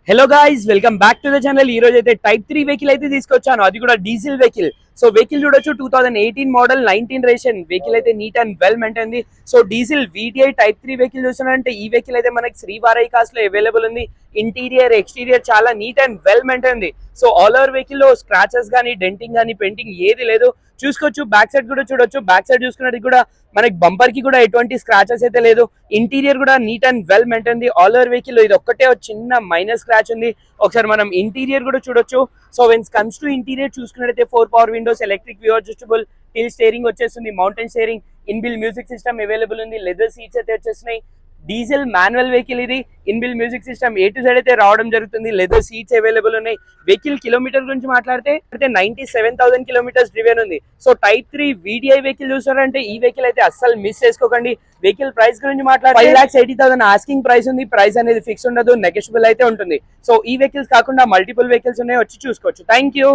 Hello guys, welcome back to the channel. ఈ రోజు అయితే టైప్ 3 వెహికల్ అయితే తీసుకొచ్చాను, అది కూడా డీజిల్ వెహికల్. సో వెహికల్ చూడొచ్చు, 2018 మోడల్ 19 రేషన్ వెహికల్ అయితే neat and well maintain. So diesel VDI type 3 vehicle చూస్తున్నారంటే ఈ వెహికల్ అయితే మనకి శ్రీవారై కాస్ట్ లో అవైలబుల్ ఉంది. ఇంటీరియర్ ఎక్స్టీరియర్ చాలా neat and well maintain. So all over vehicle లో స్క్రాచెస్ కానీ డెంటింగ్ కానీ పెయింటింగ్ ఏది లేదు. చూసుకోవచ్చు, బ్యాక్ సైడ్ కూడా చూడొచ్చు. బ్యాక్ సైడ్ చూసుకున్నది కూడా మనకి బంపర్ కి కూడా ఎటువంటి స్క్రాచెస్ అయితే లేదు. ఇంటీరియర్ కూడా neat and well maintain. All over vehicle ఇది ఒక్కటే చిన్న మైనర్ స్క్రాచ్ ఉంది. ఒకసారి మనం ఇంటీరియర్ కూడా చూడొచ్చు. So when's comes to interior చూసుకున్నట్టయితే 4 power windows, electric view adjustable, హిల్ స్టీరింగ్ వచ్చేస్తుంది, mounted steering, inbuilt music system available ఉంది, లెదర్ సీట్స్ అయితే వచ్చేస్తున్నాయి. డీజిల్ మాన్యువల్ వెహికల్ ఇది. Inbuilt music system A to Z అయితే రావడం జరుగుతుంది. లెదర్ సీట్స్ అవైలబుల్ ఉన్నాయి. వెహికల్ కిలోమీటర్ గురించి మాట్లాడితే 97,000 కిలోమీటర్స్ డ్రివెన్ ఉంది. సో టైప్ 3 VDI వెహికల్ చూసారంటే ఈ వెహికల్ అయితే అస్సలు మిస్ చేసుకోకండి. వెహికల్ ప్రైస్ గురించి మాట్లాడితే 5,80,000 ఆస్కింగ్ ప్రైస్ ఉంది. ప్రైస్ అనేది ఫిక్స్ ఉండదు, నెగోషియబుల్ అయితే ఉంటుంది. సో ఈ వెహికల్స్ కాకుండా మల్టిపుల్ వెహికల్స్ ఉన్నాయి, వచ్చి చూసుకోవచ్చు. Thank you.